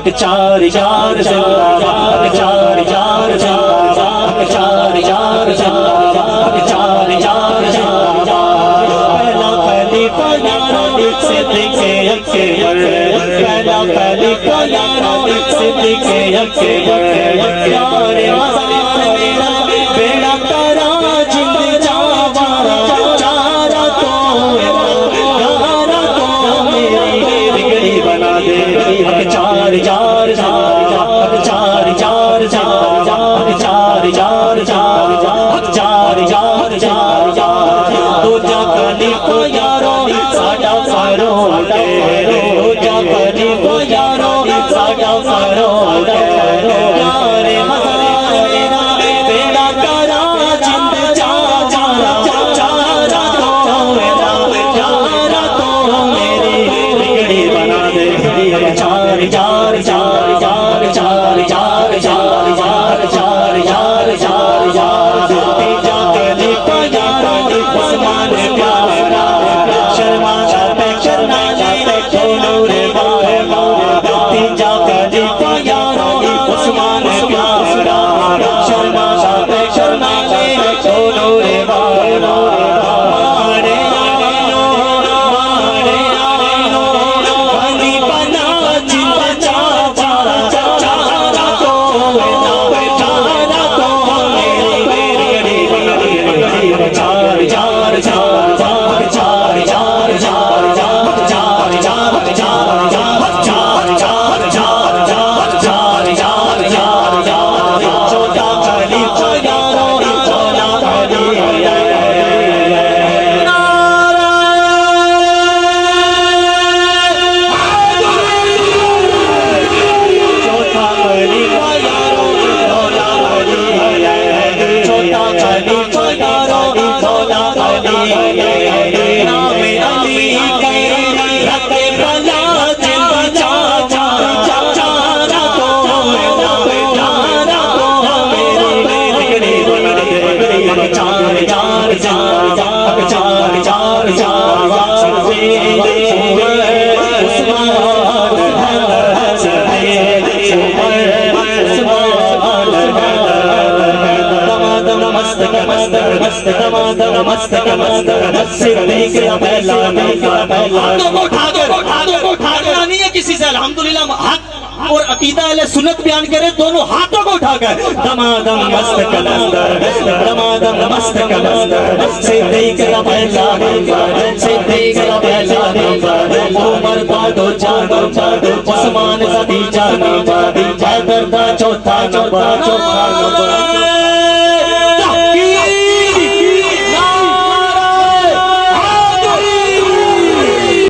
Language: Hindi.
चार चार जिंदाबाद, चार चार जिंदाबाद, चार चार जिंदाबाद, चार चार जिंदाबाद। पहला खलीफा यारो सिद्दीक़ अकबर, पहला खलीफा यारो सिद्दीक़ अकबर। यारे मज़ार मेरा बेड़ा करा जिंद जावारा, चारा तो यारा तो मेरी बिगड़ी बना दे। चार चार जिंदाबाद, चार चार जिंदाबाद, चार चार जिंदाबाद, चार चार जिंदाबाद। दूजा खलीफा यारो साडा फारूक, दूजा खलीफा यारो साडा फारूक। यारे मज़ार मेरा बेड़ा करा जिंद जावारा, चारा तो यारा तो मेरी बिगड़ी बना दे। चार चार चार चार चार चार चार चार चार चार चार चार। तीजा खलीफा यारो उस्मान प्यारा, शर्मा जाते शर्मा जाते नूरे बाबा। तीजा खलीफा यारो उस्मान प्यारा, शर्मा जाते शर्मा जाते नूरे बाबा। मारे आयो मारे आयो बनी बना जिंदा चारा, चारा तो मेरी बिगड़ी बिगड़ी। चार चार चार चार चार चार चार चार चार चार चार चार चार चार चार चार चार। चौथा खलीफा यारो चौथा खलीफा। चौथा खलीफा यारो चौथा खलीफा, चौथा खलीफा यारो चौथा खलीफा। नाम अली के रखे बला जिंद चारा, चारा तो मेरी बिगड़ी बना दे। चार चार चार चार चार चार चार नहीं है किसी से। अल्हम्दुलिल्लाह हाथ और अकीदा अहले सुन्नत बयान करे, दोनों हाथों को उठाकर दमादम मस्त कलंदर, दमादम मस्त कलंदर। सिद्दीक़ का पहला नंबर, सिद्दीक़ का पहला नंबर। उमर का दूजा नंबर, उस्मान का तीजा नंबर, हैदर का चौथा नंबर, चौथा नंबर।